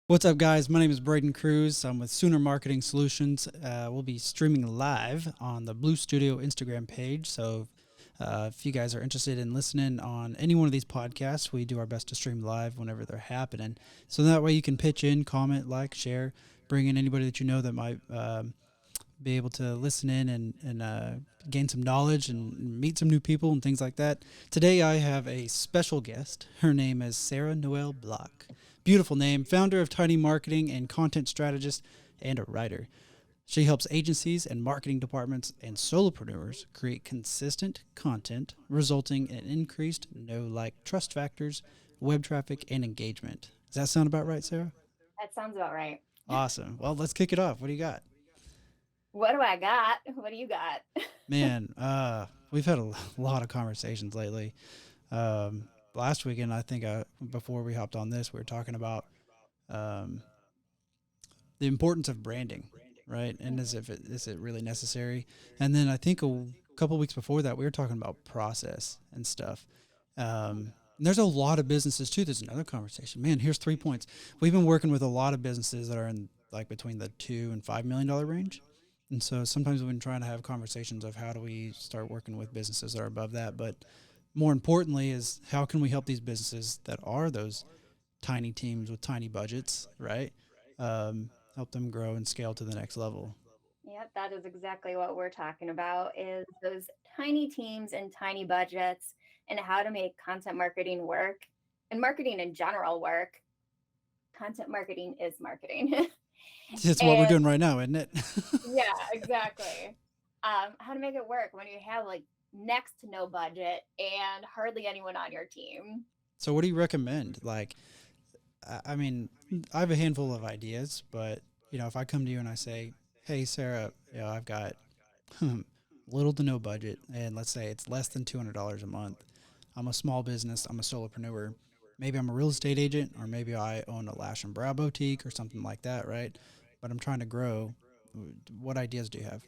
What's up, guys? My name is Braden Cruz. I'm with Sooner Marketing Solutions. We'll be streaming live on the Blue Studio Instagram page. So, if you guys are interested in listening on any one of these podcasts, we do our best to stream live whenever they're happening. So that way you can pitch in, comment, like, share, bring in anybody that you know that might be able to listen in and gain some knowledge and meet some new people and things like that. Today I have a special guest. Her name is Sarah Noel Block. Beautiful name, founder of Tiny Marketing and content strategist and a writer. She helps agencies and marketing departments and solopreneurs create consistent content, resulting in increased trust factors, web traffic, and engagement. Does that sound about right, Sarah? That sounds about right. Awesome. Well, let's kick it off. What do you got? What do I got? What do you got? Man, we've had a lot of conversations lately. Last weekend, I think before we hopped on this, we were talking about um, the importance of branding, right? And as if is it really necessary? And then I think a couple weeks before that, we were talking about process and stuff. And there's a lot of businesses too. There's another conversation. Man, here's 3 points. We've been working with a lot of businesses that are in like between the $2 and $5 million range. And so sometimes we've been trying to have conversations of how do we start working with businesses that are above that. But more importantly is how can we help these businesses that are those tiny teams with tiny budgets, right? Help them grow and scale to the next level. Yep, that is exactly what we're talking about is those tiny teams and tiny budgets and how to make content marketing work and marketing in general work. Content marketing is marketing. It's what we're And doing right now, isn't it? yeah, exactly. How to make it work when you have like next to no budget and hardly anyone on your team. So, what do you recommend? I mean, I have a handful of ideas, but if I come to you and I say, "Hey, Sarah, I've got little to no budget, and let's say it's less than $200 a month. I'm a small business. I'm a solopreneur. Maybe I'm a real estate agent, or maybe I own a lash and brow boutique or something like that, right? But I'm trying to grow. What ideas do you have?"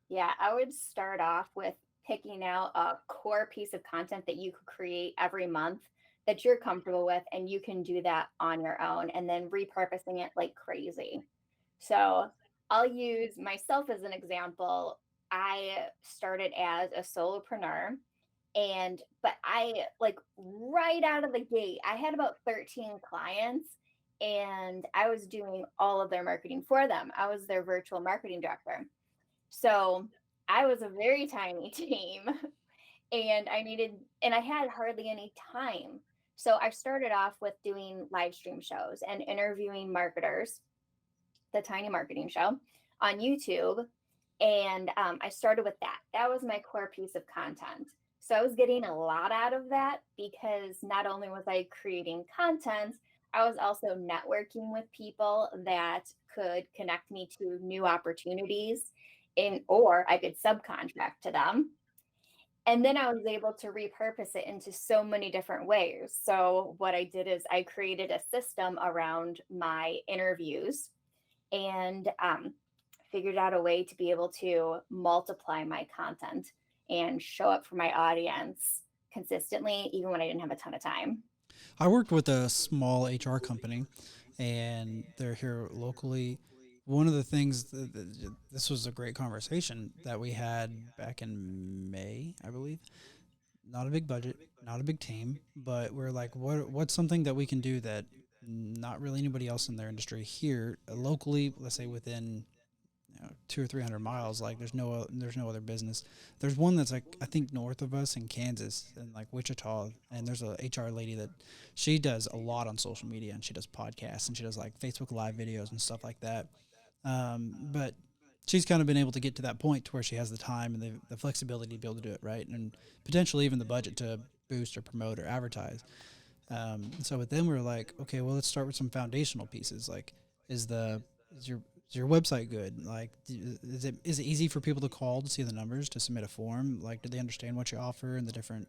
Yeah, I would start off with picking out a core piece of content that you could create every month that you're comfortable with, and you can do that on your own and then repurposing it like crazy. So I'll use myself as an example. I started as a solopreneur but I like right out of the gate, I had about 13 clients and I was doing all of their marketing for them. I was their virtual marketing director. So I was a very tiny team and I had hardly any time. So I started off with doing live stream shows and interviewing marketers, the Tiny Marketing Show on YouTube. And I started with that. That was my core piece of content. So I was getting a lot out of that because not only was I creating content, I was also networking with people that could connect me to new opportunities or I could subcontract to them. And then I was able to repurpose it into so many different ways. So what I did is I created a system around my interviews and figured out a way to be able to multiply my content and show up for my audience consistently, even when I didn't have a ton of time. I worked with a small HR company, and they're here locally. One of the things this was a great conversation that we had back in May, I believe. Not a big budget, not a big team, but we're like, what's something that we can do that not really anybody else in their industry here locally, let's say within 200 or 300 miles. Like there's no other business. There's one that's like I think north of us in Kansas and like Wichita, and there's a HR lady that she does a lot on social media and she does podcasts and she does like Facebook Live videos and stuff like that. But she's kind of been able to get to that point to where she has the time and the flexibility to be able to do it right, and potentially even the budget to boost or promote or advertise. So with them, we were like, okay, well, let's start with some foundational pieces. Like, is the is your website good? Like, is it easy for people to call to see the numbers to submit a form? Like, do they understand what you offer and the different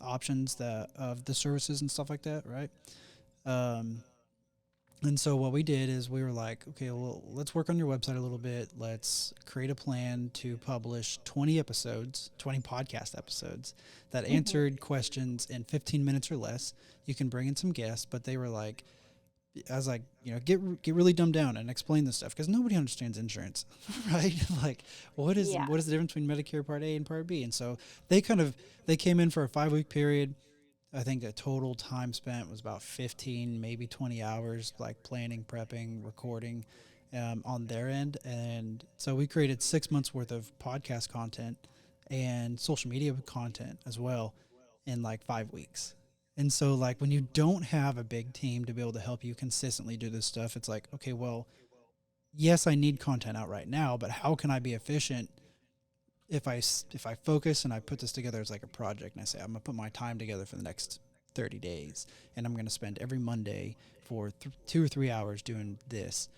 options that of the services and stuff like that, right? Um, and so what we did is we were like, okay, well, let's work on your website a little bit. Let's create a plan to publish 20 episodes, 20 podcast episodes that Mhm. answered questions in 15 minutes or less. You can bring in some guests, but they were like, I was like, get really dumbed down and explain this stuff because nobody understands insurance, right? Like, Yeah. what is the difference between Medicare Part A and Part B? And so they kind of they came in for a 5 week period. I think the total time spent was about 15, maybe 20 hours, like planning, prepping, recording on their end. And so we created 6 months worth of podcast content and social media content as well in like 5 weeks. And so, like, when you don't have a big team to be able to help you consistently do this stuff, it's like, okay, well, yes, I need content out right now, but how can I be efficient if I focus and I put this together as like a project and I say I'm gonna put my time together for the next 30 days and I'm gonna spend every Monday for 2 or 3 hours doing this,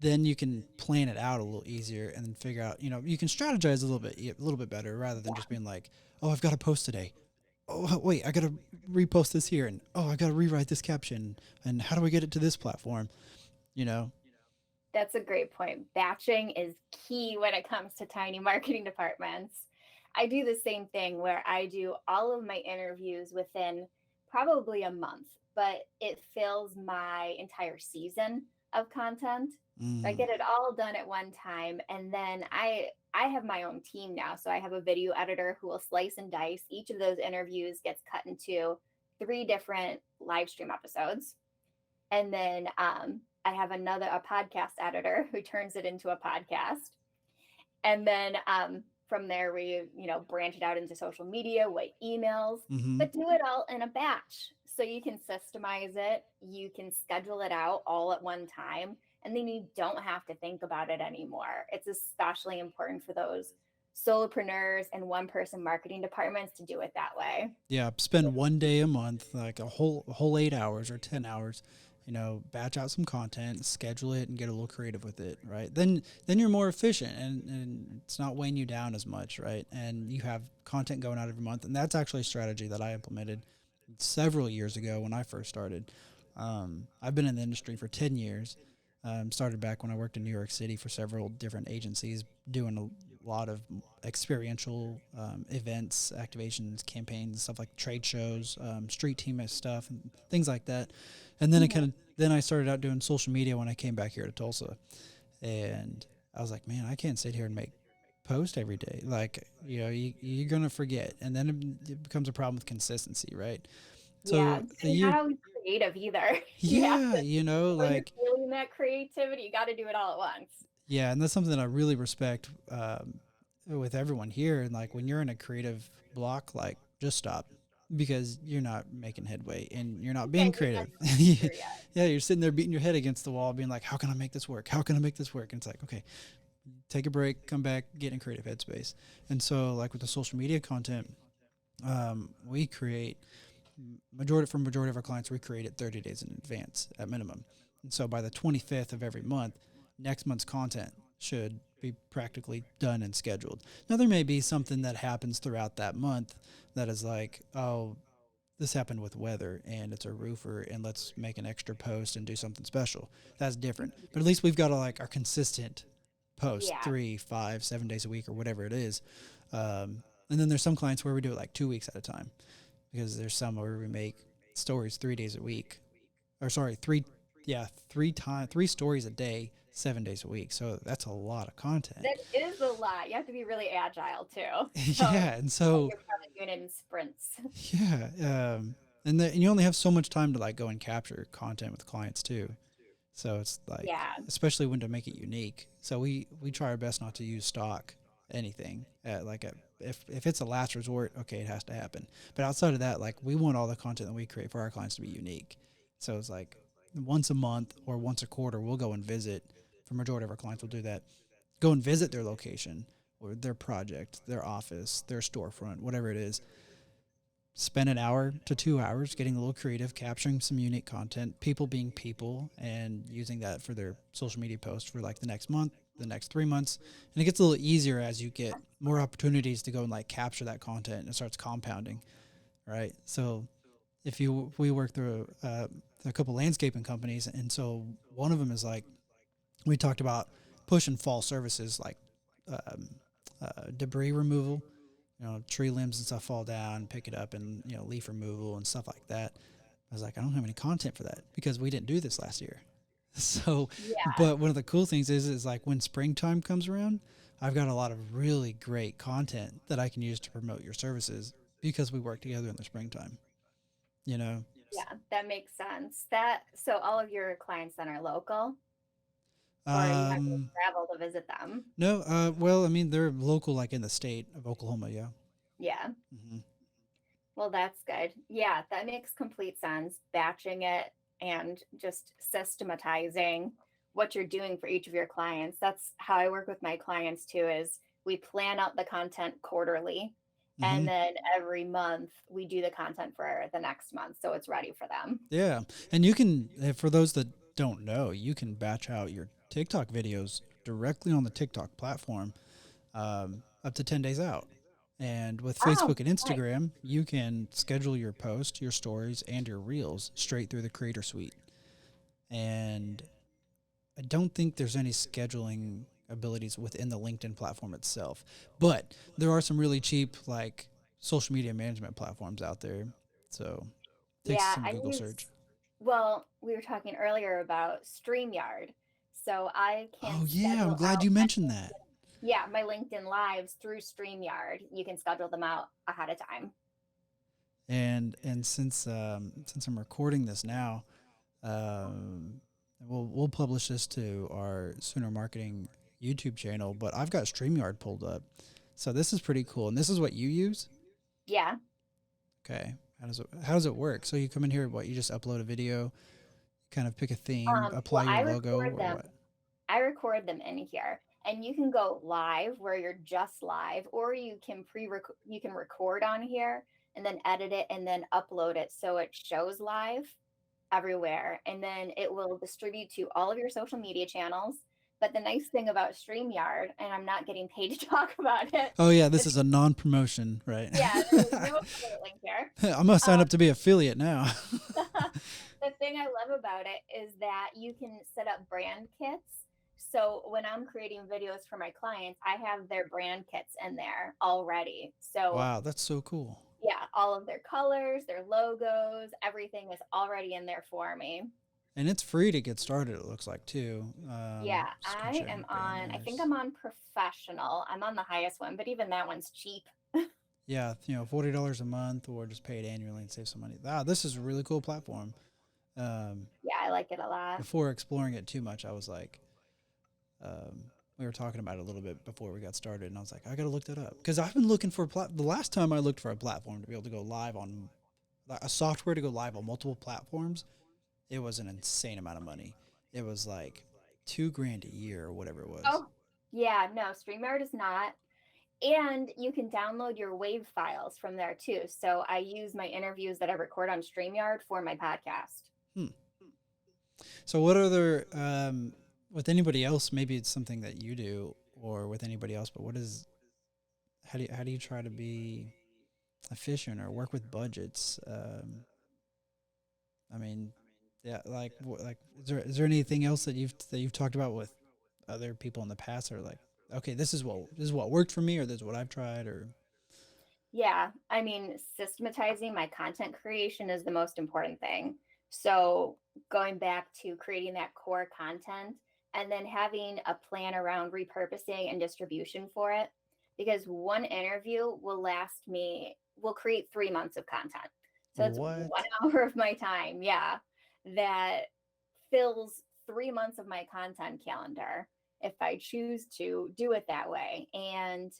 then you can plan it out a little easier and then figure out, you can strategize a little bit better rather than just being like, oh, I've got to post today. Oh, wait, I got to repost this here, and oh, I got to rewrite this caption, and how do I get it to this platform? You know. That's a great point. Batching is key when it comes to tiny marketing departments. I do the same thing where I do all of my interviews within probably a month, but it fills my entire season of content. So I Mm, get it all done at one time, and then I have my own team now. So I have a video editor who will slice and dice. Each of those interviews gets cut into three different live stream episodes, and then I have a podcast editor who turns it into a podcast, and then from there we branch it out into social media, what emails, mm-hmm. but do it all in a batch so you can systemize it, you can schedule it out all at one time, and then you don't have to think about it anymore. It's especially important for those solopreneurs and one person marketing departments to do it that way. Yeah, spend one day a month, like a whole 8 hours or 10 hours, batch out some content, schedule it, and get a little creative with it, right? Then you're more efficient, and it's not weighing you down as much, right? And you have content going out every month, and that's actually a strategy that I implemented several years ago when I first started. I've been in the industry for 10 years. Started back when I worked in New York City for several different agencies, doing a lot of experiential events, activations, campaigns, stuff like trade shows, street team stuff, and things like that. And then Mhm. then I started out doing social media when I came back here to Tulsa, and I was like, man, I can't sit here and make post every day. Like, you're gonna forget, and then it becomes a problem with consistency, right? Yeah, So and a not year, always creative either. You have yeah, to, when you're like, feeling that creativity, you got to do it all at once. yeah, and that's something that I really respect with everyone here. And like when you're in a creative block, like just stop because you're not making headway and you're not Yeah, being you're not creative. there yet. Yeah, you're sitting there beating your head against the wall, being like, "How can I make this work? How can I make this work?" And it's like, okay, take a break, come back, get in creative headspace. And so, like with the social media content, we create majority of our clients we create it 30 days in advance at minimum. And so by the 25th of every month, next month's content should be practically done and scheduled. Now there may be something that happens throughout that month that is like, oh, this happened with weather and it's a roofer and let's make an extra post and do something special. That's different. But at least we've got like our consistent post Yeah, 3, 5, 7 days a week or whatever it is. And then there's some clients where we do it like 2 weeks at a time because there's some where we make stories 3 days a week, or sorry, three stories a day, 7 days a week. So that's a lot of content. that is a lot. You have to be really agile too. So Yeah, and so you're probably doing it in sprints. yeah, and you only have so much time to like go and capture content with clients too. So it's like, Yeah, especially when to make it unique. So we try our best not to use stock anything. If it's a last resort, okay, it has to happen. But outside of that, like we want all the content that we create for our clients to be unique. So it's like once a month or once a quarter, we'll go and visit. For majority of our clients, we'll do that. Go and visit their location or their project, their office, their storefront, whatever it is, spend an hour to 2 hours getting a little creative, capturing some unique content, people being people, and using that for their social media posts for like the next month, the next 3 months. And it gets a little easier as you get more opportunities to go and like capture that content and it starts compounding, right? So we work through a couple landscaping companies, and so one of them is like, we talked about pushing fall services like um, debris removal, tree limbs and stuff fall down, pick it up, and leaf removal and stuff like that. I was like, I don't have any content for that because we didn't do this last year. So, Yeah. but one of the cool things is like when springtime comes around, I've got a lot of really great content that I can use to promote your services because we work together in the springtime, you know? Yeah, that makes sense. That so all of your clients then are local, or you have to Um, travel to visit them. no, well, I mean, they're local, like in the state of Oklahoma. Yeah. Yeah. Hmm. Well, that's good. Yeah, that makes complete sense. Batching it and just systematizing what you're doing for each of your clients. That's how I work with my clients too, is we plan out the content quarterly, Hmm. and then every month we do the content for the next month so it's ready for them. Yeah. And you can, for those that don't know, you can batch out your TikTok videos directly on the TikTok platform, up to 10 days out. And with Oh, Facebook and nice. Instagram, you can schedule your posts, your stories, and your reels straight through the Creator Suite. And I don't think there's any scheduling abilities within the LinkedIn platform itself. But there are some really cheap, like, social media management platforms out there. So takes Yeah, some I Google use, search. well, we were talking earlier about StreamYard. So I can Oh, yeah. I'm schedule glad out you my mentioned that. yeah, my LinkedIn lives through StreamYard. You can schedule them out ahead of time. And since I'm recording this now, um, we'll publish this to our Sooner Marketing YouTube channel. But I've got Streamyard pulled up, so this is pretty cool. And this is what you use. Yeah. Okay, how does it work? So you come in here, what, you just upload a video, kind of pick a theme, apply Well, your logo, or what? I record them in here, and you can go live where you're just live, or you can you can record on here and then edit it and then upload it so it shows live everywhere, and then it will distribute to all of your social media channels. But the nice thing about StreamYard, and I'm not getting paid to talk about it, Oh yeah, this is is a non-promotion, right? yeah, there is no affiliate link here. I'm gonna sign Um, up to be affiliate now. the thing I love about it is that you can set up brand kits. So when I'm creating videos for my clients, I have their brand kits in there already. So Wow, that's so cool. yeah, all of their colors, their logos, everything is already in there for me. And it's free to get started, it looks like, too. Yeah, Screen I sharing am on, I think banners. I'm on professional. I'm on the highest one, but even that one's cheap. Yeah, $40 a month, or just pay it annually and save some money. Ah, this is a really cool platform. Um, Yeah, I like it a lot. Before exploring it too much, I was like, we were talking about it a little bit before we got started, and I was like, I got to look that up because I've been looking for the last time I looked for a platform to be able to go live on, a software to go live on multiple platforms. It was an insane amount of money. It was like 2 grand a year or whatever it was. Oh, yeah, no, StreamYard is not. And you can download your wave files from there too. So I use my interviews that I record on StreamYard for my podcast. Hmm. So what other, with anybody else? Maybe it's something that you do, or with anybody else. But how do you try to be efficient or work with budgets? I mean, yeah, like is there anything else that you've talked about with other people in the past, or like, okay, this is what worked for me, or this is what I've tried, or Yeah, I mean, systematizing my content creation is the most important thing. So going back to creating that core content and then having a plan around repurposing and distribution for it. Because one interview will create 3 months of content. So it's one what? hour of my time. Yeah. That fills 3 months of my content calendar if I choose to do it that way. And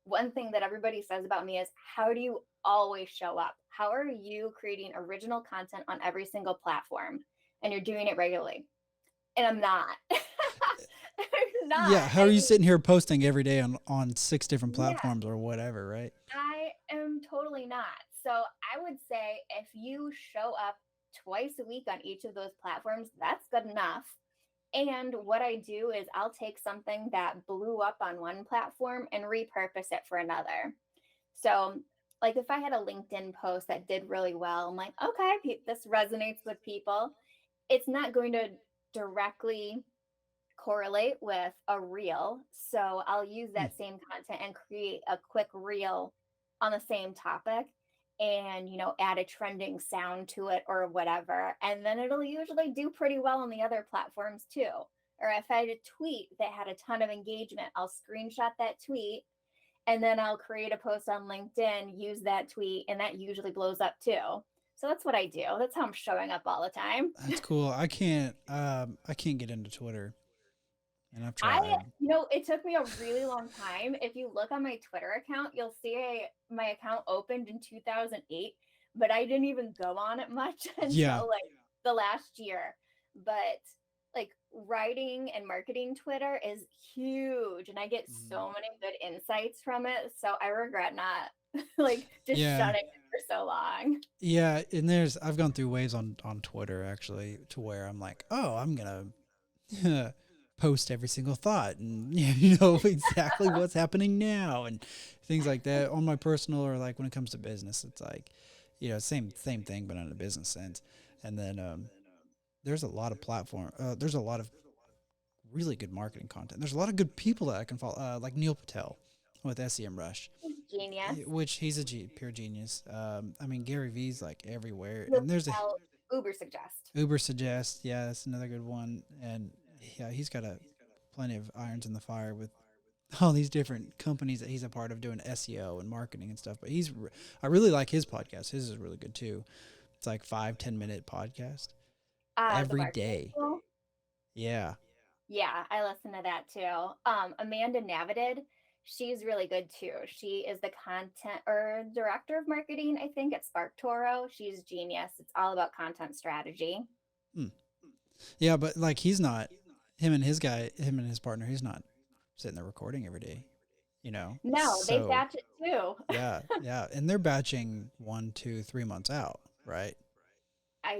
one thing that everybody says about me is, how do you always show up? How are you creating original content on every single platform and you're doing it regularly? And I'm not. I'm not. Yeah, how are I you mean, sitting here posting every day on 6 different yeah, platforms or whatever, right? I am totally not. So I would say if you show up twice a week on each of those platforms, that's good enough. And what I do is I'll take something that blew up on one platform and repurpose it for another. So, like if I had a LinkedIn post that did really well, I'm like, okay, this resonates with people. It's not going to directly correlate with a reel. So, I'll use Hmm. that same content and create a quick reel on the same topic. and, add a trending sound to it or whatever. And then it'll usually do pretty well on the other platforms too. Or if I had a tweet that had a ton of engagement, I'll screenshot that tweet and then I'll create a post on LinkedIn, use that tweet, and that usually blows up too. So that's what I do. That's how I'm showing up all the time. That's cool. I can't get into Twitter, and I've I, tried. it took me a really long time. If you look on my Twitter account, you'll see my account opened in 2008, but I didn't even go on it much Yeah. until like the last year. But like writing and marketing Twitter is huge, and I get Mhm. so many good insights from it. So I regret not like just Yeah. shutting it for so long. Yeah, and I've gone through waves on Twitter actually to where I'm like, "Oh, I'm going to post every single thought and you know exactly what's happening now and things like that on my personal or like when it comes to business, it's like, same thing but in a business sense. And then there's a lot of there's a lot of really good marketing content. There's a lot of good people that I can follow, like Neil Patel with SEM Rush, Genius. which he's a pure genius. I mean, Gary Vee's like everywhere, You'll and there's a tell Uber suggest. Uber Suggest. Yeah, that's another good one, and yeah, he's got a plenty of irons in the fire with all these different companies that he's a part of doing SEO and marketing and stuff. But I really like his podcast. His is really good too. It's like 5-10 minute podcast The every marketing day. school. Yeah. Yeah, I listen to that too. Amanda Navidid, she's really good too. She is the content or director of marketing, I think, at Spark Toro. She's genius. It's all about content strategy. Hmm. Yeah, but like him and his partner, he's not sitting there recording every day, you know? No, they So batch it too. yeah, yeah. And they're batching 1, 2, 3 months out, right?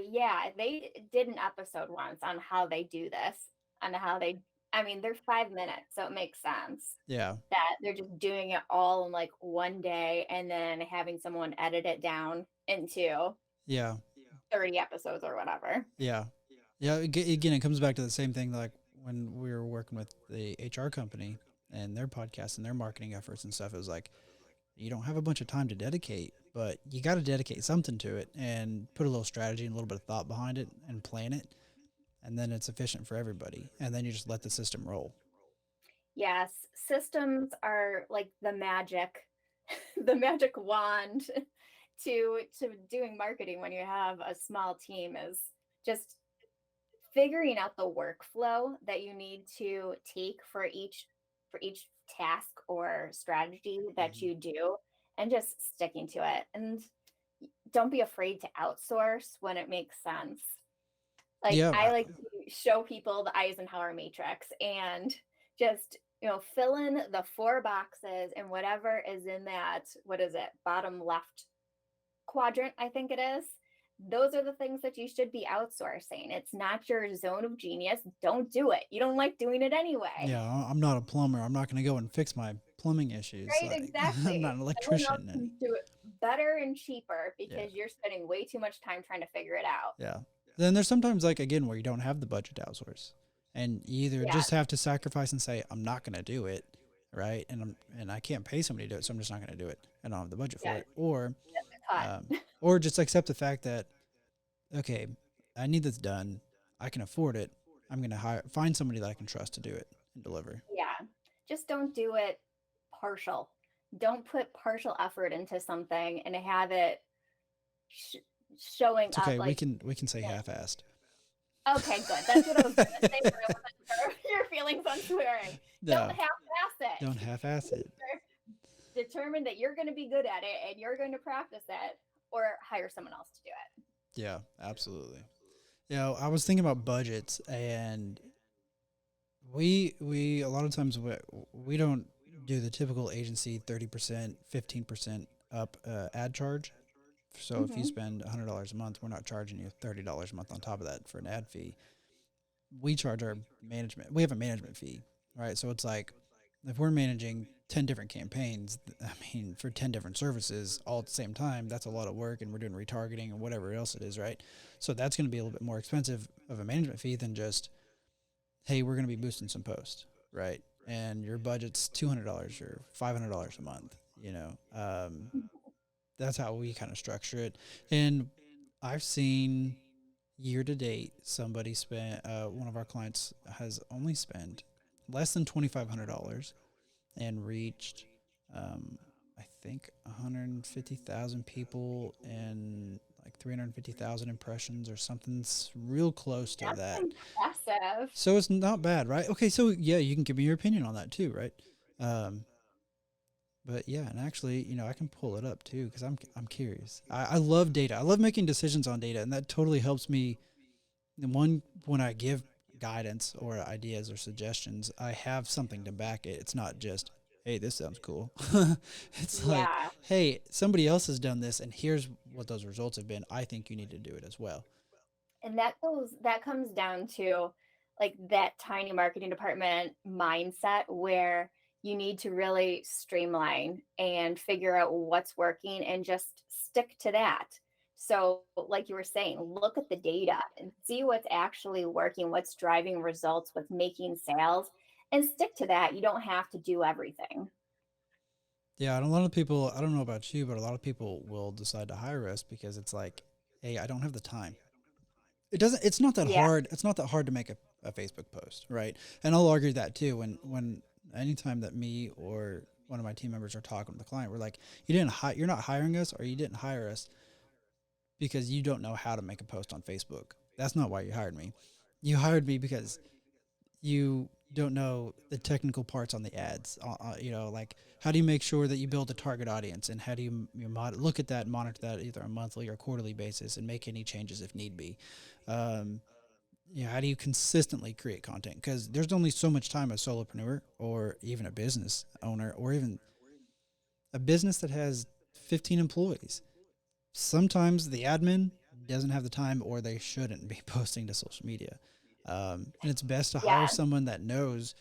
Yeah, they did an episode once on how they do this, on how they, I mean, they're 5 minutes, so it makes sense Yeah. that they're just doing it all in like one day and then having someone edit it down into Yeah. 30 episodes or whatever. Yeah. Yeah. Again, it comes back to the same thing like when we were working with the HR company and their podcast and their marketing efforts and stuff. It was like, you don't have a bunch of time to dedicate, but you got to dedicate something to it and put a little strategy and a little bit of thought behind it and plan it. And then it's efficient for everybody. And then you just let the system roll. Yes, systems are like the magic, the magic wand to doing marketing when you have a small team is just figuring out the workflow that you need to take for each task or strategy that Mhm. you do and just sticking to it. And don't be afraid to outsource when it makes sense. Like Yeah. I like to show people the Eisenhower matrix and just, fill in the four boxes and whatever is in that, what is it, bottom left quadrant, I think it is. Those are the things that you should be outsourcing. It's not your zone of genius. Don't do it. You don't like doing it anyway. Yeah. I'm not a plumber. I'm not going to go and fix my plumbing issues. Right? Like, I'm Exactly. not an Someone else electrician. And can do it better and cheaper yeah. because you're spending way too much time trying to figure it out. Yeah. Then there's sometimes like again where you don't have the budget to outsource, and you either Yeah. just have to sacrifice and say I'm not going to do it, right? And I can't pay somebody to do it, so I'm just not going to do it. I don't have the budget for Yeah. it, Cut. or just accept the fact that okay, I need this done. I can afford it. I'm going to find somebody that I can trust to do it and deliver. Yeah. Just don't do it partial. Don't put partial effort into something and have it sh- showing It's up okay. like, We can say half-assed. okay, good. That's what I was going to say, but I wasn't sure your feelings on swearing. Don't No, half-ass don't it. half-ass it. Determine that you're going to be good at it and you're going to practice it, or hire someone else to do it. Yeah, absolutely. I was thinking about budgets, and we a lot of times we don't do the typical agency 30%, 15% up ad charge. So if you Mm-hmm. spend $100 a month, we're not charging you $30 a month on top of that for an ad fee. We charge our management. We have a management fee, right? So it's like if we're managing 10 different campaigns, I mean, for 10 different services all at the same time, that's a lot of work, and we're doing retargeting and whatever else it is, right? So that's going to be a little bit more expensive of a management fee than just, hey, we're going to be boosting some posts, right? And your budget's $200 or $500 a month, you know. that's how we kind of structure it. And I've seen year to date somebody spent one of our clients has only spent less than $2,500 and reached um, I think 150,000 people and like 350,000 impressions or something real close to That's that. impressive. So it's not bad, right? Okay, so yeah, you can give me your opinion on that too, right? Um, but yeah, and actually, I can pull it up too because I'm curious. I love data. I love making decisions on data, and that totally helps me. And one, when I give guidance or ideas or suggestions, I have something to back it. It's not just, hey, this sounds cool. It's like, Yeah. hey, somebody else has done this, and here's what those results have been. I think you need to do it as well. And that comes down to like that tiny marketing department mindset where you need to really streamline and figure out what's working and just stick to that. So like you were saying, look at the data and see what's actually working, what's driving results, what's making sales, and stick to that. You don't have to do everything. Yeah, and a lot of people, I don't know about you, but a lot of people will decide to hire us because it's like, hey, I don't have the time. It's not that Yeah. hard. It's not that hard to make a Facebook post, right? And I'll argue that too when anytime that me or one of my team members are talking to the client, we're like, you're not hiring us, or you didn't hire us because you don't know how to make a post on Facebook. That's not why you hired me. You hired me because you don't know the technical parts on the ads. Like, how do you make sure that you build a target audience, and how do look at that and monitor that either on a monthly or quarterly basis and make any changes if need be. Um, how do you consistently create content? Because there's only so much time a solopreneur or even a business owner or even a business that has 15 employees. Sometimes the admin doesn't have the time, or they shouldn't be posting to social media. And it's best to hire Yeah. someone that knows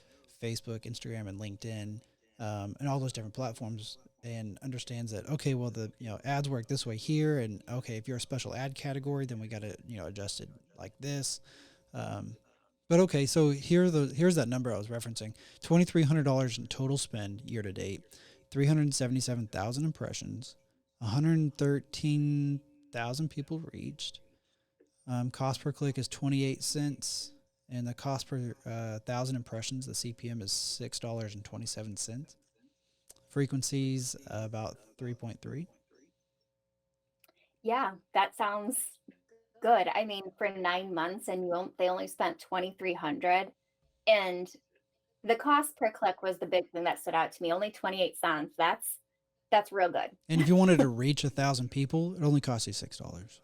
Facebook, Instagram, and LinkedIn, and all those different platforms, and understands that, okay, well, the ads work this way here, and okay, if you're a special ad category, then we got to adjust it like this. Um, but okay, so here's that number I was referencing: $2,300 in total spend year to date, 377,000 impressions, 113,000 people reached. Cost per click is 28 cents, and the cost per thousand impressions, the CPM, is $6.27. Frequencies about 3.3. Yeah, that sounds good. I mean, for 9 months and they only spent 2,300, and the cost per click was the big thing that stood out to me. Only 28 cents. That's real good. And if you wanted to reach 1,000 people, it only costs you $6.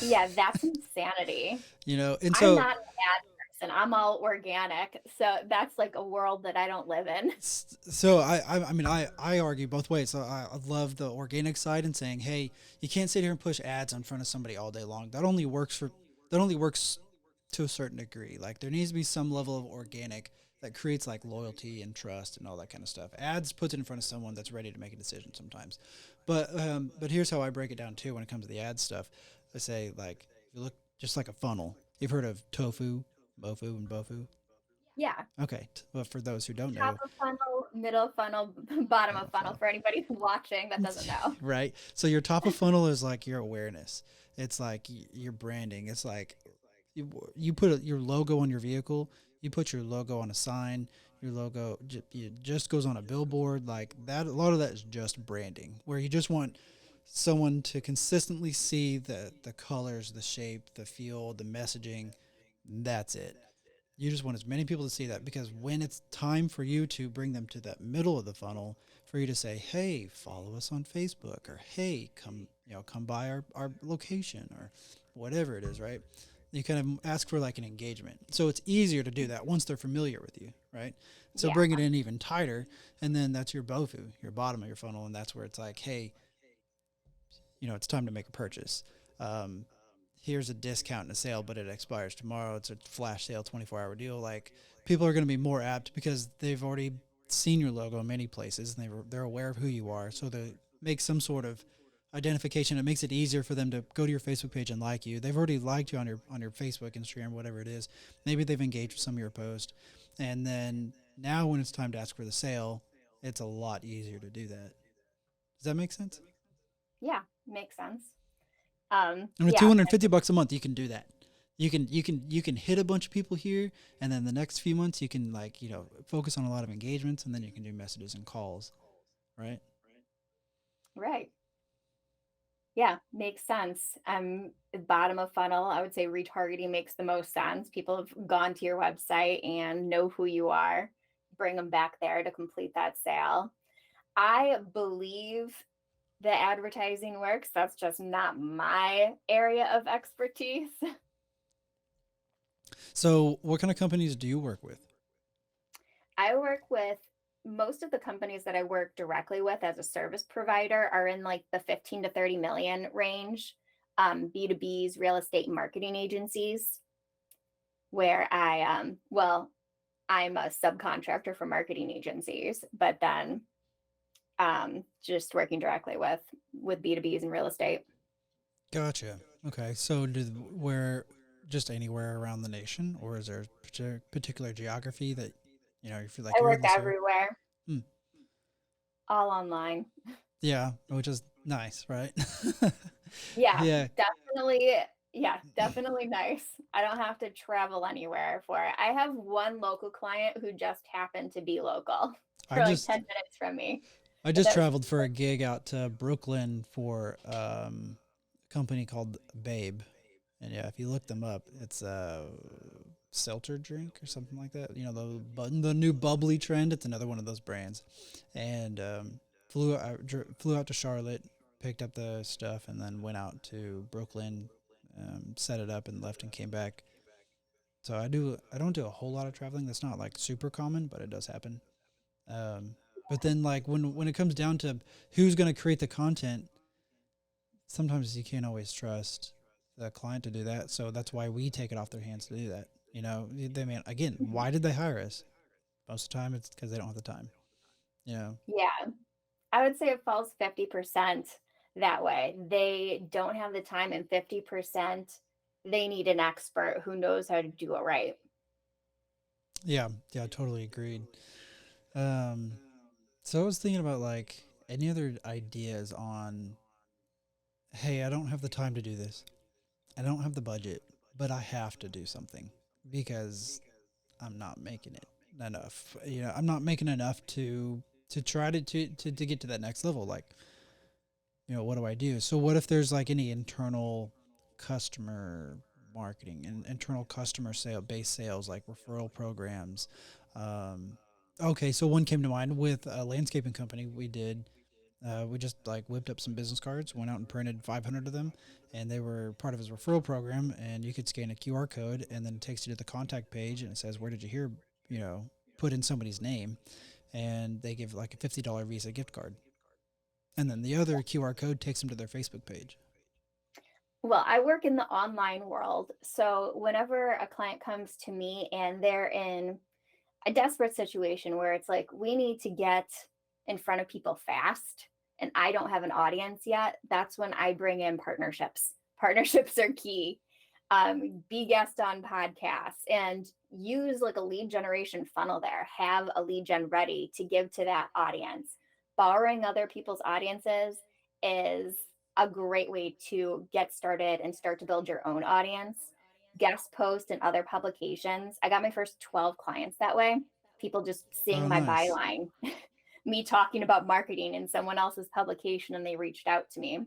Yeah, that's insanity. And I'm so not an ad person. I'm all organic. So that's like a world that I don't live in. I argue both ways. So I love the organic side and saying, hey, you can't sit here and push ads in front of somebody all day long. That only works to a certain degree. Like, there needs to be some level of organic that creates like loyalty and trust and all that kind of stuff. Ads puts it in front of someone that's ready to make a decision sometimes. But here's how I break it down too when it comes to the ad stuff. I say, like, if you look just like a funnel. You've heard of tofu, mofu, and bofu. Yeah. Okay, well, for those who don't Top know, of funnel, middle funnel, bottom of bottom funnel funnel. for anybody who's watching that doesn't know. Right? So your top of funnel is like your awareness. It's like your branding. It's like you put your logo on your vehicle. You put your logo on a sign. Your logo it just goes on a billboard like that. A lot of that is just branding, where you just want someone to consistently see the colors, the shape, the feel, the messaging. That's it. You just want as many people to see that, because when it's time for you to bring them to that middle of the funnel, for you to say, hey, follow us on Facebook, or hey, come by our location, or whatever it is, right? You kind of ask for like an engagement. So it's easier to do that once they're familiar with you, right? So Yeah. bring it in even tighter. And then that's your BOFU, your bottom of your funnel. And that's where it's like, hey, it's time to make a purchase. Um, Here's a discount and a sale, but it expires tomorrow. It's a flash sale, 24-hour deal. Like, people are going to be more apt because they've already seen your logo in many places, and they're aware of who you are. So they make some sort of identification. It makes it easier for them to go to your Facebook page and like you. They've already liked you on your Facebook, Instagram, whatever it is. Maybe they've engaged with some of your posts, and then now when it's time to ask for the sale, it's a lot easier to do that. Does that make sense? Yeah, makes sense. And with Yeah, 250 bucks a month, you can do that. You can hit a bunch of people here, and then the next few months you can, like, focus on a lot of engagements, and then you can do messages and calls, right? right. Yeah, makes sense. Bottom of funnel, I would say retargeting makes the most sense. People have gone to your website and know who you are. Bring them back there to complete that sale. I believe the advertising works. That's just not my area of expertise. So, what kind of companies do you work with? I work with most of the companies that I work directly with as a service provider are in like the 15 to 30 million range. B2Bs, real estate marketing agencies, where I'm a subcontractor for marketing agencies, but then just working directly with B2Bs and real estate. Gotcha. Okay. So, where just anywhere around the nation, or is there a particular geography that you feel like I you're in work this area? everywhere, Hmm. all online. Yeah, which is nice, right? Yeah, Yeah. definitely. Yeah, definitely nice. I don't have to travel anywhere for it. I have one local client who just happened to be local I for like just 10 minutes from me. I But just that was traveled for a gig out to Brooklyn for a company called Babe, and yeah, if you look them up, it's a seltzer drink or something like that. The new bubbly trend. It's another one of those brands, and flew out to Charlotte, picked up the stuff, and then went out to Brooklyn, set it up, and left and came back. So I don't do a whole lot of traveling. That's not like super common, but it does happen. Um, but then, like, when it comes down to who's going to create the content, sometimes you can't always trust the client to do that. So that's why we take it off their hands to do that. They mean, again, Mhm. why did they hire us? Most of the time, it's because they don't have the time. You know, Yeah, I would say it falls 50% that way. They don't have the time, and 50% they need an expert who knows how to do it right. yeah, yeah, totally agreed. Um, so I was thinking about, like, any other ideas on, hey, I don't have the time to do this. I don't have the budget, but I have to do something because I'm not making it enough. I'm not making enough to try to get to that next level. Like, what do I do? So what if there's like any internal customer marketing and internal customer sale based sales, like referral programs? Um, okay, so one came to mind with a landscaping company we did. We just like whipped up some business cards, went out and printed 500 of them, and they were part of his referral program. And you could scan a QR code, and then it takes you to the contact page, and it says, "Where did you hear?" You know, put in somebody's name, and they give like a $50 Visa gift card, and then the other QR code takes them to their Facebook page. Well, I work in the online world. So whenever a client comes to me and they're in a desperate situation where it's like, we need to get in front of people fast and I don't have an audience yet, that's when I bring in partnerships. Partnerships are key. Be guest on podcasts and use like a lead generation funnel there. Have a lead gen ready to give to that audience. Borrowing other people's audiences is a great way to get started and start to build your own audience. Guest post in other publications. I got my first 12 clients that way. People just seeing Oh, my nice. byline, me talking about marketing in someone else's publication, and they reached out to me.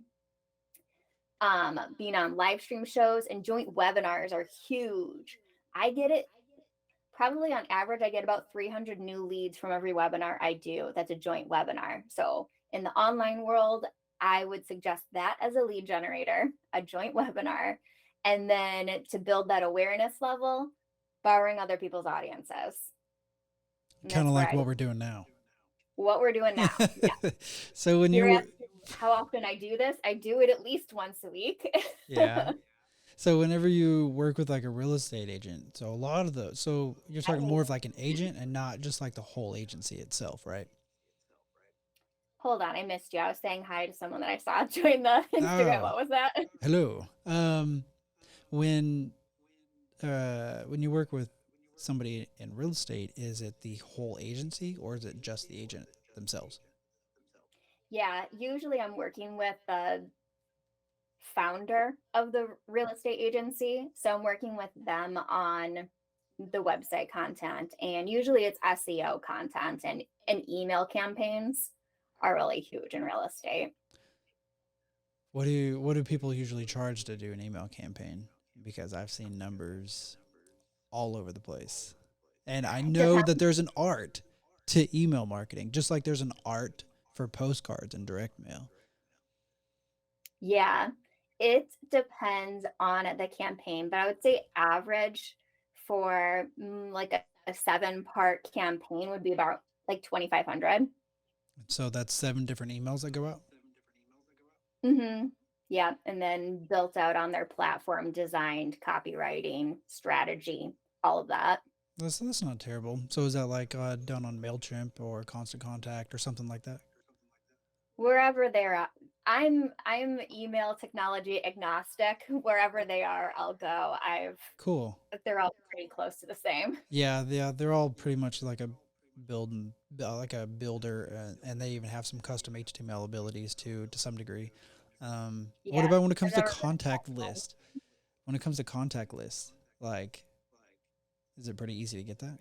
Being on live stream shows and joint webinars are huge. I get it probably on average, I get about 300 new leads from every webinar I do. That's a joint webinar. So in the online world, I would suggest that as a lead generator, a joint webinar, and then to build that awareness level, borrowing other people's audiences. And Kind that's of where like I what we're doing now. what we're doing now. Yeah. So when You're you asking how often I do this. I do it at least once a week. yeah. So whenever you work with like a real estate agent, so a lot of those, so you're talking more of like an agent and not just like the whole agency itself, right? Hold on, I missed you. I was saying hi to someone that I saw join the Instagram. Oh, What was that? hello. When when you work with somebody in real estate, is it the whole agency or is it just the agent themselves? Yeah, usually I'm working with the founder of the real estate agency. So I'm working with them on the website content, and usually it's SEO content, and email campaigns are really huge in real estate. What do people usually charge to do an email campaign? Because I've seen numbers all over the place. And I know that Depends. there's an art to email marketing, just like there's an art for postcards and direct mail. Yeah, it depends on the campaign, but I would say average for like a 7-part campaign would be about like 2,500. So that's 7 different emails that go out. Mm-hmm. Yeah, and then built out on their platform, designed, copywriting, strategy, all of that. That's not terrible. So is that like done on Mailchimp or Constant Contact or something like that? Wherever they're at. I'm email technology agnostic. Wherever they are, I'll go. Cool. They're all pretty close to the same. Yeah, they're all pretty much like a like a builder, and they even have some custom HTML abilities too, to some degree. What Yeah, about when it I've comes to never been. contact list? When it comes to contact lists, like, is it pretty easy to get that?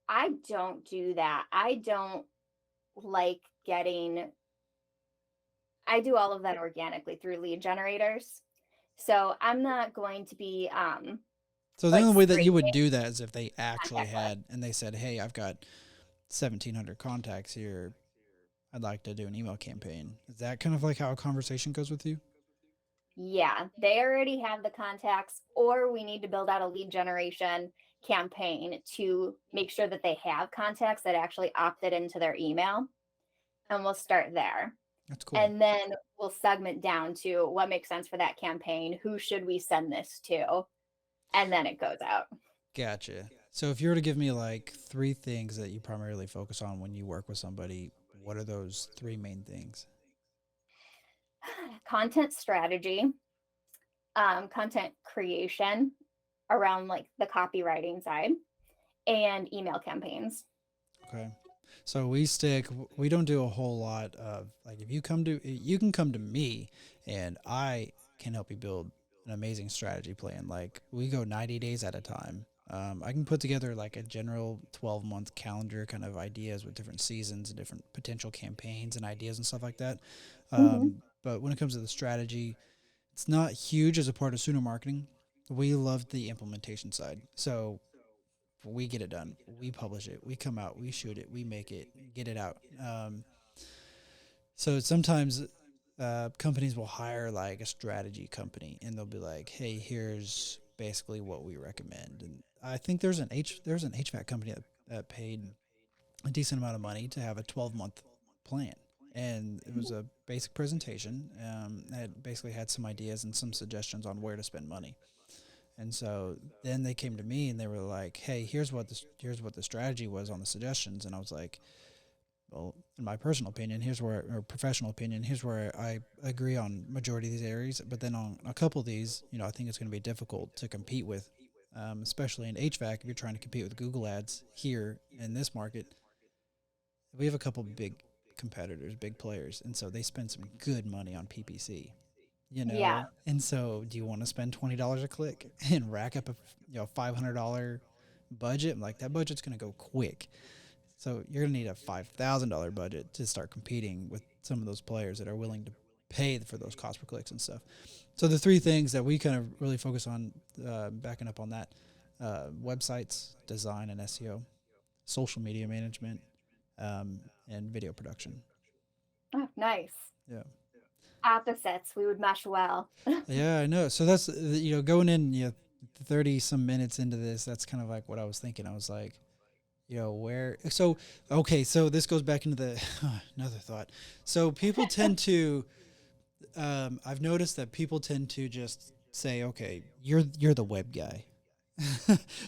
I don't do that. I don't like getting, I do all of that organically through lead generators. So I'm not going to be So the like only way that you would scraping do that is if they actually contact list. had and they said, "Hey, I've got 1,700 contacts here. I'd like to do an email campaign." Is that kind of like how a conversation goes with you? Yeah, they already have the contacts, or we need to build out a lead generation campaign to make sure that they have contacts that actually opted into their email. And we'll start there. That's cool. And then we'll segment down to what makes sense for that campaign. Who should we send this to? And then it goes out. Gotcha. So if you were to give me like 3 things that you primarily focus on when you work with somebody, what are those 3 main things? Content strategy, content creation around like the copywriting side, and email campaigns. Okay. So we don't do a whole lot of like, if you can come to me and I can help you build an amazing strategy plan. Like, we go 90 days at a time. I can put together like a general 12-month calendar kind of ideas with different seasons and different potential campaigns and ideas and stuff like that. Mhm. But when it comes to the strategy, it's not huge as a part of Sooner marketing. We love the implementation side. So we get it done. We publish it. We come out. We shoot it. We make it. Get it out. So sometimes companies will hire like a strategy company, and they'll be like, "Hey, here's basically what we recommend." And I think there's an HVAC company that paid a decent amount of money to have a 12-month plan, and it was a basic presentation that basically had some ideas and some suggestions on where to spend money. And so then they came to me and they were like, "Hey, here's what the strategy was on the suggestions." And I was like, "Well, in my personal opinion, or professional opinion, here's where I agree on majority of these areas. But then on a couple of these, I think it's going to be difficult to compete with, especially in HVAC. If you're trying to compete with Google Ads here in this market, we have a couple big competitors, big players, and so they spend some good money on PPC." Yeah. And so, do you want to spend $20 a click and rack up a $500 budget? I'm like, that budget's going to go quick. So you're going to need a $5,000 budget to start competing with some of those players that are willing to pay for those cost per clicks and stuff. So the 3 things that we kind of really focus on, backing up on that: websites, design and SEO, social media management, and video production. Oh, nice. Yeah. Opposites. We would mesh well. Yeah, I know. So that's going in 30 some minutes into this, that's kind of like what I was thinking. I was like, where so okay, so this goes back into the another thought. So people tend to I've noticed that people tend to just say, "Okay, you're the web guy."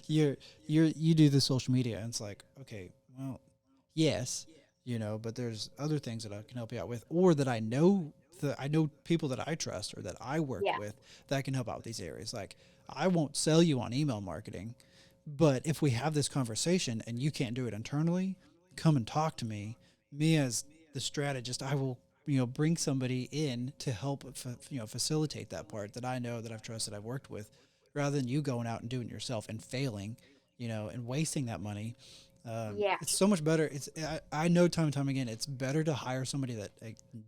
you're you do the social media, and it's like, "Okay, well, yes, but there's other things that I can help you out with, or that I know people that I trust or that I work Yeah. with that can help out with these areas. Like, I won't sell you on email marketing, but if we have this conversation and you can't do it internally, come and talk to me. Me as the strategist, I will bring somebody in to help facilitate that part that I know, that I've trusted, I've worked with, rather than you going out and doing it yourself and failing, and wasting that money. Yeah. It's so much better. I know time and time again, it's better to hire somebody that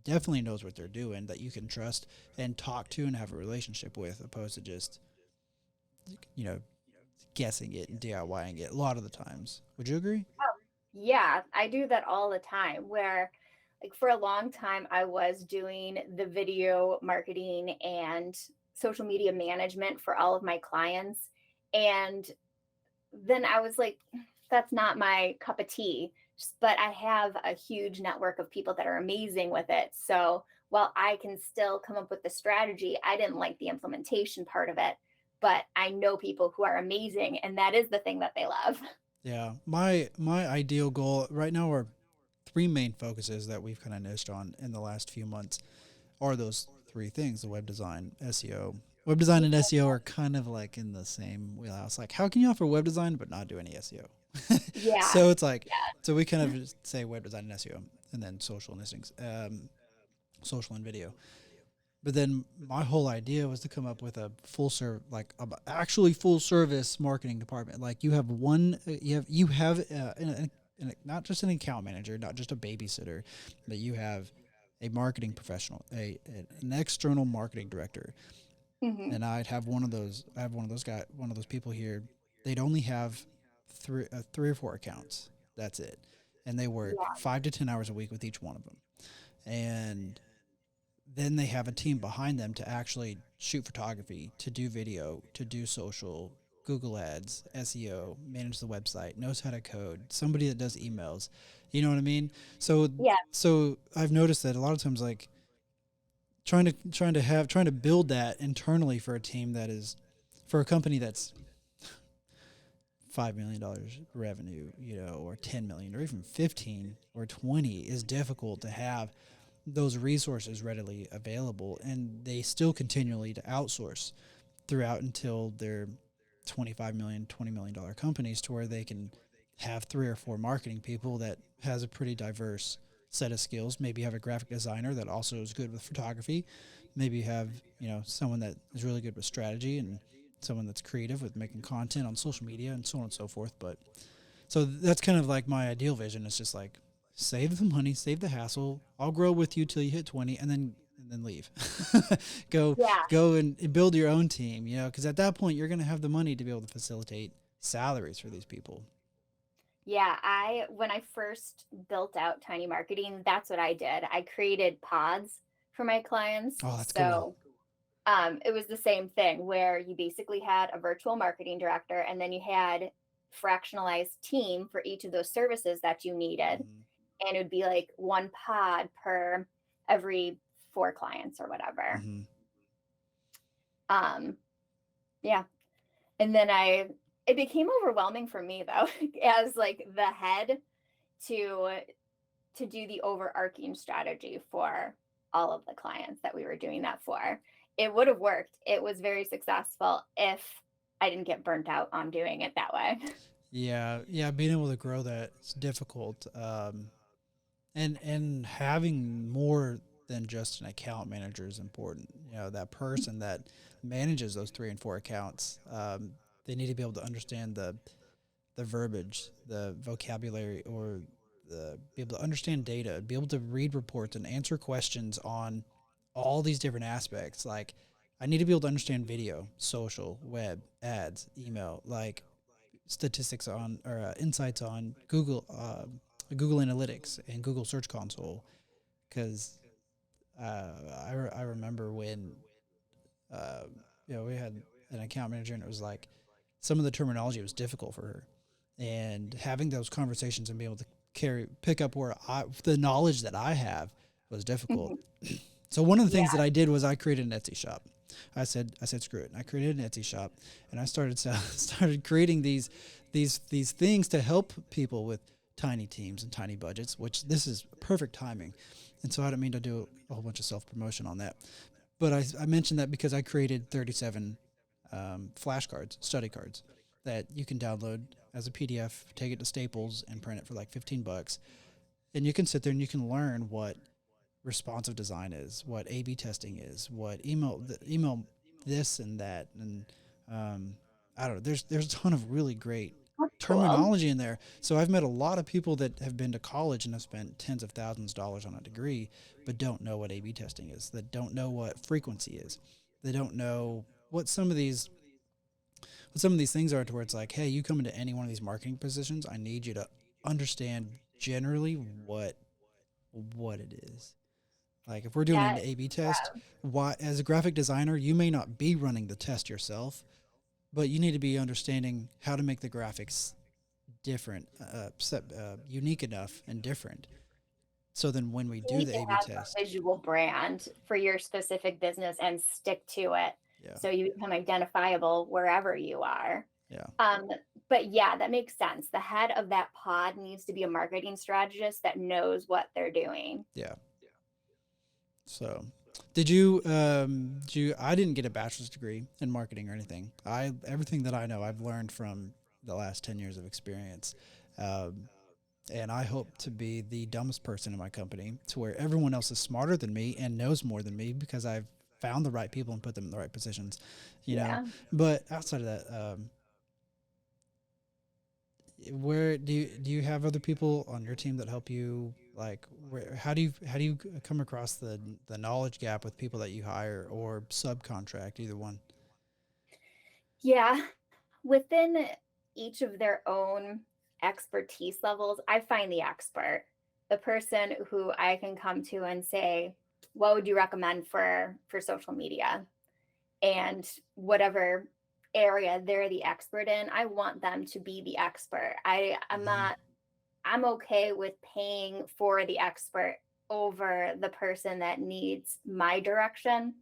definitely knows what they're doing, that you can trust and talk to and have a relationship with, opposed to just you know guessing it and DIYing it a lot of the times. Would you agree? Oh, yeah, I do that all the time where like for a long time I was doing the video marketing and social media management for all of my clients, and then I was like, that's not my cup of tea. But I have a huge network of people that are amazing with it. So while I can still come up with the strategy, I didn't like the implementation part of it. But I know people who are amazing, and that is the thing that they love. Yeah, my ideal goal right now are three main focuses that we've kind of niched on in the last few months are those three things: the web design, SEO. Web design and SEO are kind of like in the same wheelhouse. Like, how can you offer web design but not do any SEO? Yeah. So it's like, Yeah. so we kind of just say web design and SEO, and then social listings, social and video. But then my whole idea was to come up with a like actually full service marketing department. Like, you have not just an account manager, not just a babysitter, but you have a marketing professional, an external marketing director, Hmm. and I'd have one of those. I have one of those people here. They'd only have three or four accounts. That's it, and they work Yeah. 5 to 10 hours a week with each one of them, and then they have a team behind them to actually shoot photography, to do video, to do social, Google Ads, SEO, manage the website, knows how to code, somebody that does emails. You know what I mean? So Yeah. so I've noticed that a lot of times, like, trying to build that internally for a team that is for a company that's $5 million revenue, or 10 million, or even 15 or 20, is difficult to have those resources readily available, and they still continually to outsource throughout until they're 25 million, $20 million companies, to where they can have three or four marketing people that has a pretty diverse set of skills. Maybe have a graphic designer that also is good with photography. Maybe have someone that is really good with strategy, and someone that's creative with making content on social media, and so on and so forth. But so that's kind of like my ideal vision. It's just like, save the money, save the hassle. I'll grow with you till you hit 20, and then leave. go Yeah. go and build your own team, because at that point you're going to have the money to be able to facilitate salaries for these people. Yeah, when I first built out Tiny Marketing, that's what I did. I created pods for my clients. Oh, that's cool. So it was the same thing where you basically had a virtual marketing director, and then you had fractionalized team for each of those services that you needed. Mm-hmm. And it would be like one pod per every four clients or whatever. Mm-hmm. Um, yeah. And then it became overwhelming for me though, as like the head to do the overarching strategy for all of the clients that we were doing that for. It would have worked. It was very successful if I didn't get burnt out on doing it that way. Yeah, yeah, being able to grow that is difficult. And having more than just an account manager is important. That person that manages those three and four accounts, they need to be able to understand the verbiage, the vocabulary, or be able to understand data, be able to read reports and answer questions on all these different aspects. Like, I need to be able to understand video, social, web, ads, email, like statistics on, or insights on Google Analytics and Google Search Console, because I remember when uh, we had an account manager, and it was like some of the terminology was difficult for her, and having those conversations and being able to pick up where the knowledge that I have was difficult. Mhm. So one of the Yeah. things that I did was I created an Etsy shop. I said screw it. And I created an Etsy shop, and I started creating these things to help people with tiny teams and tiny budgets, which this is perfect timing. And so I don't mean to do a whole bunch of self promotion on that, but I mentioned that because I created 37 flashcards, study cards, that you can download as a PDF, take it to Staples, and print it for like $15. and you can sit there and you can learn what responsive design is, what A/B testing is, what email this and that, and um, I don't know. There's a ton of really great That's cool. terminology in there. So I've met a lot of people that have been to college and have spent tens of thousands of dollars on a degree, but don't know what A/B testing is. That don't know what frequency is. They don't know what some of these things are, to where it's like, hey, you come into any one of these marketing positions, I need you to understand generally what it is. Like if we're doing an That A/B test, why as a graphic designer, you may not be running the test yourself, but you need to be understanding how to make the graphics different, unique enough and different. So then when we you do need the to A/B have test, a visual brand for your specific business and stick to it yeah, so you become identifiable wherever you are. yeah, Um, but yeah, that makes sense. The head of that pod needs to be a marketing strategist that knows what they're doing. yeah. So, did you? I didn't get a bachelor's degree in marketing or anything. I everything that I know, I've learned from the last 10 years of experience. Um, and I hope to be the dumbest person in my company, to where everyone else is smarter than me and knows more than me, because I've found the right people and put them in the right positions, you know. Yeah. But outside of that, where do you have other people on your team that help you? Like, how do you come across the knowledge gap with people that you hire or subcontract, either one? Yeah. Within each of their own expertise levels, I find the expert, the person who I can come to and say, what would you recommend for social media? And whatever area they're the expert in, I want them to be the expert. I'm Mm-hmm. not I'm okay with paying for the expert over the person that needs my direction.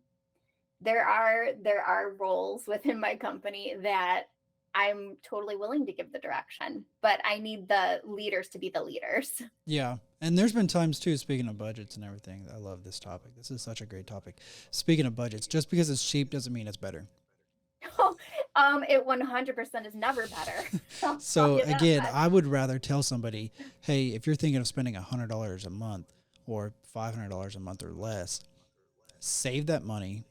There are roles within my company that I'm totally willing to give the direction, but I need the leaders to be the leaders. Yeah. And there's been times too, speaking of budgets and everything, I love this topic. This is such a great topic. Speaking of budgets, just because it's cheap doesn't mean it's better. It 100% is never better. I'll tell So you that again, much. I would rather tell somebody, hey, if you're thinking of spending $100 a month or $500 a month or less, save that money,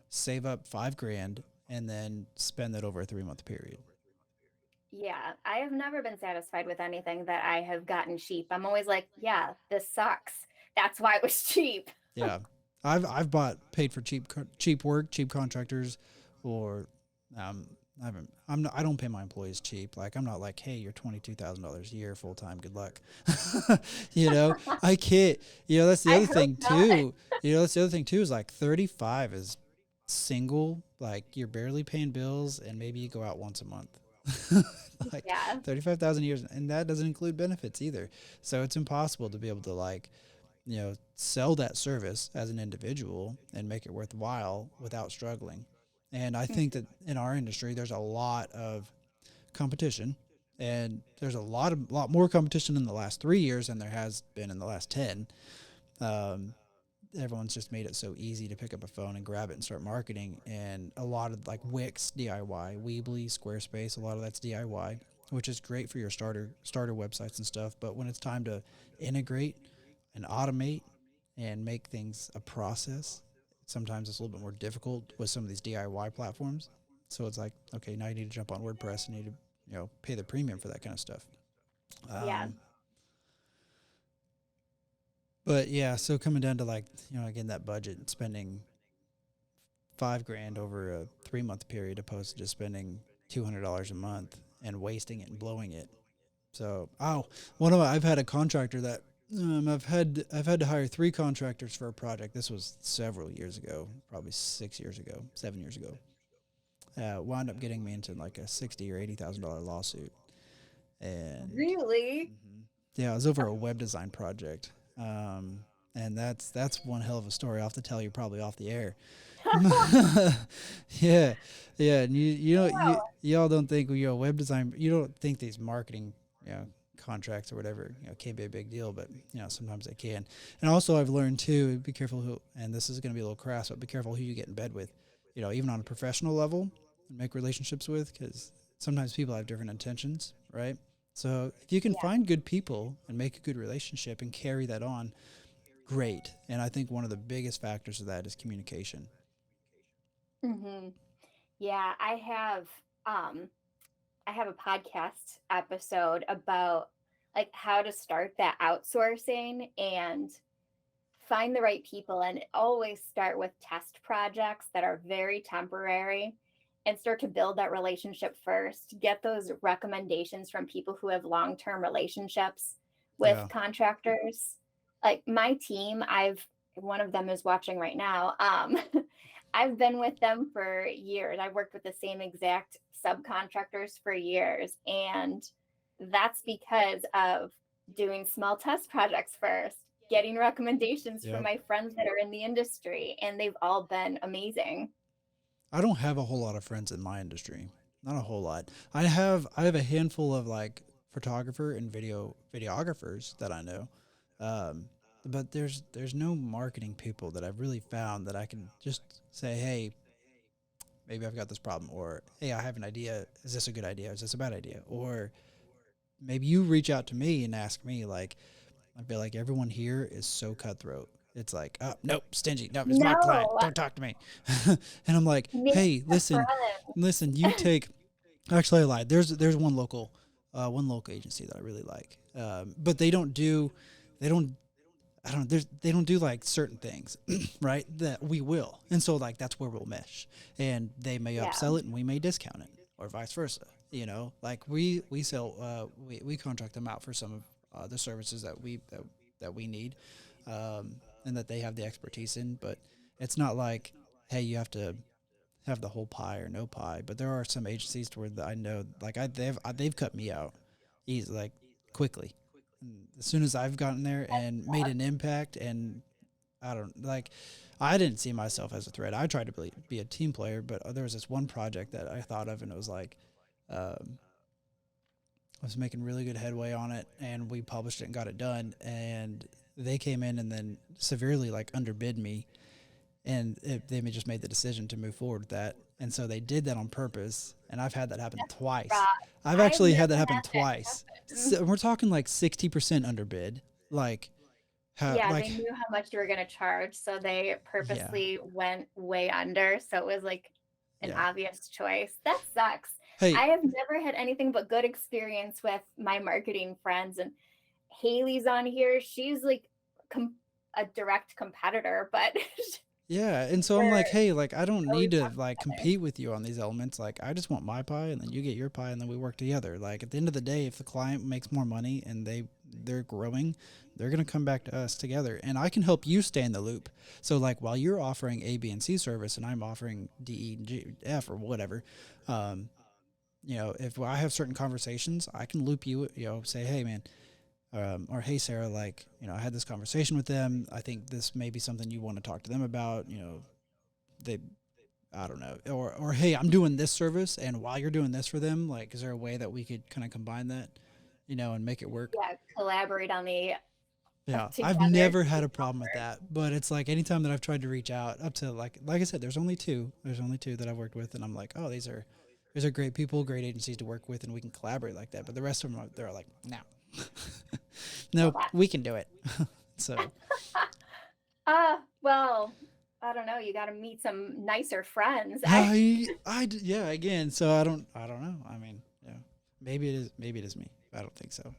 save up 5 grand, and then spend that over a 3 month period. Yeah, I have never been satisfied with anything that I have gotten cheap. I'm always like, yeah, this sucks. That's why it was cheap. Yeah, I've bought paid for cheap work, cheap contractors, or um, I don't pay my employees cheap. Like I'm not like, hey, you're $22,000 a year full time. Good luck. You know, I can't. You know, that's the I other hope thing not. too. You know, that's the other thing too, is like 35 is single. Like you're barely paying bills, and maybe you go out once a month. Like Yeah. 35,000 years, and that doesn't include benefits either. So it's impossible to be able to, like, sell that service as an individual and make it worthwhile without struggling. And I think that in our industry, there's a lot of competition, and there's a lot more competition in the last 3 years than there has been in the last 10. Um, Everyone's just made it so easy to pick up a phone and grab it and start marketing. And a lot of like Wix DIY, Weebly, Squarespace, a lot of that's DIY, which is great for your starter websites and stuff. But when it's time to integrate and automate and make things a process, sometimes it's a little bit more difficult with some of these DIY platforms. So it's like, okay, now you need to jump on WordPress and you need to, pay the premium for that kind of stuff. Yeah. Um, but yeah, so coming down to, like, again, that budget, spending 5 grand over a 3 month period opposed to just spending $200 a month and wasting it and blowing it. So, I've had a contractor that I've had to hire 3 contractors for a project. This was several years ago, probably 6 years ago, 7 years ago. Wound up getting me into like a $60,000 or $80,000 lawsuit, and Really? yeah, it was over a web design project. Um, and that's one hell of a story. I'll have to tell you probably off the air. Yeah, yeah. And y'all don't think, web design. You don't think these marketing, contracts or whatever, can't be a big deal, but sometimes they can. And also, I've learned too, be careful who. And this is going to be a little crass, but be careful who you get in bed with. Even on a professional level, and make relationships with, because sometimes people have different intentions, right? So if you can Yeah. find good people and make a good relationship and carry that on, great. And I think one of the biggest factors of that is communication. Hmm. Yeah, um I have a podcast episode about like how to start that outsourcing and find the right people, and always start with test projects that are very temporary and start to build that relationship first. Get those recommendations from people who have long-term relationships with Yeah. contractors. Like my team, I've one of them is watching right now. I've been with them for years. I've worked with the same exact subcontractors for years, and that's because of doing small test projects first, getting recommendations from Yep. my friends that are in the industry, and they've all been amazing. I don't have a whole lot of friends in my industry. Not a whole lot. I have a handful of like photographer and videographers that I know. Um, but there's no marketing people that I've really found that I can just say, hey, maybe I've got this problem, or hey, I have an idea. Is this a good idea? Is this a bad idea? Or maybe you reach out to me and ask me, like, I feel like everyone here is so cutthroat. It's like, oh, nope, stingy. Nope, it's my client. No, Don't talk to me. And I'm like, make hey, a listen, friend. listen, you take. Actually, I lied. There's one local agency that I really like, but they don't I don't they don't do like certain things, right? That we will, and so like that's where we'll mesh, and they may Yeah, upsell it and we may discount it, or vice versa. You know, like we sell we contract them out for some of the services that we need, and that they have the expertise in. But it's not like, hey, you have to have the whole pie or no pie. But there are some agencies to where I know like they've cut me out easy, like quickly. And as soon as I've gotten there and made an impact, and I don't like, I didn't see myself as a threat. I tried to be a team player, but there was this one project that I thought of, and it was like, um, I was making really good headway on it, and we published it and got it done. And they came in and then severely like underbid me, and they just made the decision to move forward with that. And so they did that on purpose. And I've had that happen twice. rough. I've I've actually had that never happen had that twice. happen. So we're talking like 60% underbid. Like how, Yeah, they like, knew how much you were going to charge, so they yeah, purposely went way under. So it was like an yeah. obvious choice. That sucks. Hey, I have never had anything but good experience with my marketing friends, and Haley's on here. She's like a direct competitor, but yeah. And so I'm we're like, hey, like, I don't need always to work like together. compete with you on these elements. Like, I just want my pie and then you get your pie and then we work together. Like, at the end of the day, if the client makes more money and they're growing, they're going to come back to us together, and I can help you stay in the loop. So like while you're offering A, B, and C service and I'm offering D, E, and G, F or whatever, um, if I have certain conversations, I can loop you, say, hey man, or hey Sarah, like, I had this conversation with them. I think this may be something you want to talk to them about. They, I don't know, or hey, I'm doing this service, and while you're doing this for them, like, is there a way that we could kind of combine that, and make it work? Yeah, collaborate on the Yeah, I've together never to had do a problem with more. that, but it's like anytime that I've tried to reach out up to like I said, there's only two. There's only two that I've worked with, and I'm like, oh, these are great people, great agencies to work with, and we can collaborate like that. But the rest of them, they're like, no, Well, no, that's we can do it. So well, I don't know. You got to meet some nicer friends. yeah, again, so I don't know. I mean, yeah, maybe it is me. I don't think so.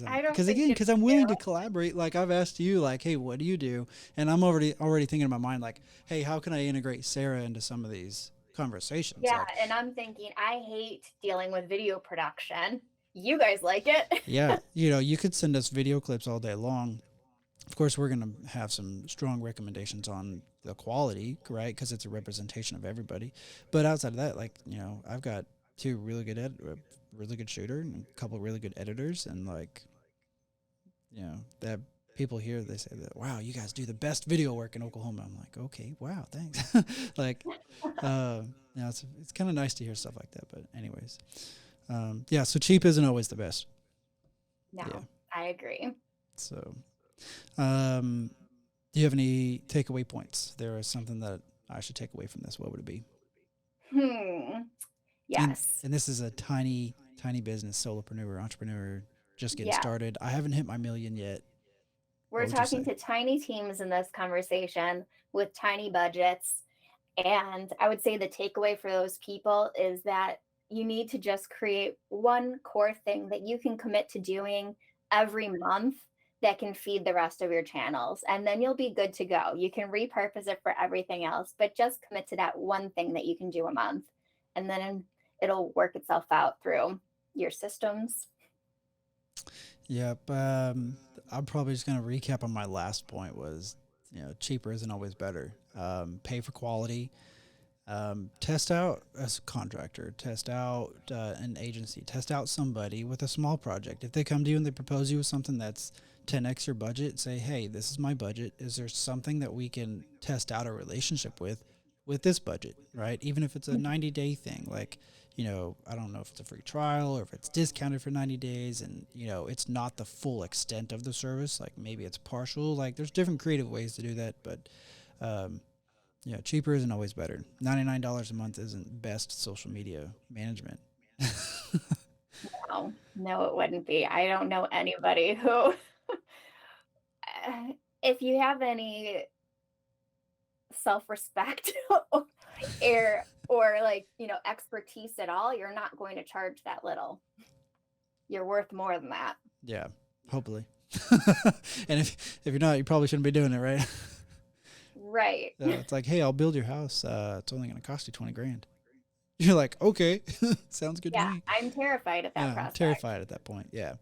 I don't Because think again, it's because I'm you. willing to collaborate. Like I've asked you, like, hey, what do you do? And I'm already thinking in my mind, like, hey, how can I integrate Sarah into some of these conversations? Yeah, Like, and I'm thinking I hate dealing with video production. You guys like it? yeah, you could send us video clips all day long. Of course, we're going to have some strong recommendations on the quality, right? Because it's a representation of everybody. But outside of that, like, I've got two really good shooter and a couple really good editors, and like, that people here, they say that, wow, you guys do the best video work in Oklahoma. I'm like, okay, wow, thanks. Like, it's kind of nice to hear stuff like that. But anyways, yeah. So cheap isn't always the best. Yeah. No, I agree. So, um, do you have any takeaway points? There is something that I should take away from this. What would it be? Hmm. And Yes. and this is a tiny tiny business, solopreneur, entrepreneur, just getting Yeah. started. I haven't hit my million yet. What We're would you talking say? to tiny teams in this conversation with tiny budgets. And I would say the takeaway for those people is that you need to just create one core thing that you can commit to doing every month that can feed the rest of your channels. And then you'll be good to go. You can repurpose it for everything else, but just commit to that one thing that you can do a month. And then it'll work itself out through your systems. Yep. I'm probably just going to recap on my last point was, cheaper isn't always better. Pay for quality. Test out a contractor, test out an agency, test out somebody with a small project. If they come to you and they propose you with something that's 10x your budget, say, hey, this is my budget. Is there something that we can test out a relationship with this budget, right? Even if it's a 90-day thing, like, I don't know if it's a free trial or if it's discounted for 90 days and, it's not the full extent of the service. Like maybe it's partial. Like there's different creative ways to do that, but um, cheaper isn't always better. $99 a month isn't best social media management. No, no, it wouldn't be. I don't know anybody who, if you have any self-respect or like, expertise at all, you're not going to charge that little. You're worth more than that. Yeah, hopefully. And if you're not, you probably shouldn't be doing it, right? Right. It's like, hey, I'll build your house. It's only going to cost you 20 grand. You're like, okay, sounds good to Yeah, me. I'm terrified at that Yeah, I'm prospect. terrified at that point. Yeah.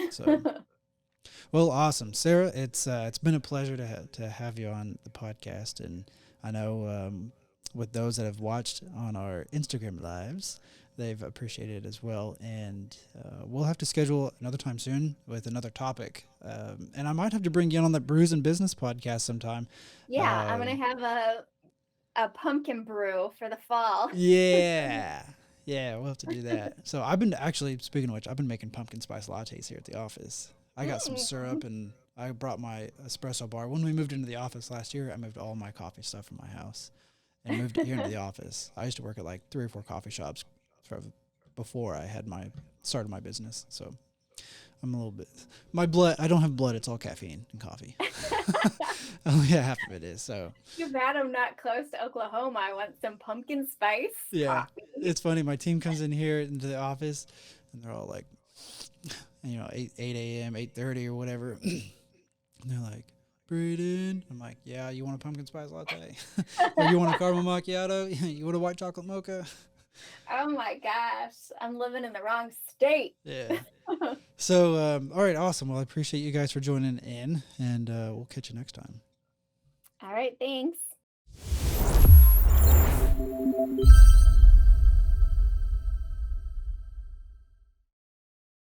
So, well, awesome, Sarah. It's been a pleasure to have you on the podcast, and I know with those that have watched on our Instagram lives, they've appreciated it as well. And we'll have to schedule another time soon with another topic, and I might have to bring you on that Brews and Business podcast sometime. Yeah, I'm gonna have a pumpkin brew for the fall. Yeah. Yeah, we'll have to do that. So I've been actually, speaking of which, I've been making pumpkin spice lattes here at the office. I got some syrup and I brought my espresso bar. When we moved into the office last year, I moved all my coffee stuff from my house and moved it here into the office. I used to work at like 3 or 4 coffee shops before I had started my business. So I'm a little bit, my blood, I don't have blood. It's all caffeine and coffee. Only half of it is. So Too bad I'm not close to Oklahoma. I want some pumpkin spice yeah, coffee. it's funny. My team comes in here into the office, and they're all like, 8 a.m., 8:30 or whatever. And they're like, Braden. I'm like, yeah, you want a pumpkin spice latte? Or you want a caramel macchiato? You want a white chocolate mocha? Oh my gosh, I'm living in the wrong state. Yeah. So, all right, awesome. Well, I appreciate you guys for joining in, and we'll catch you next time. All right, thanks.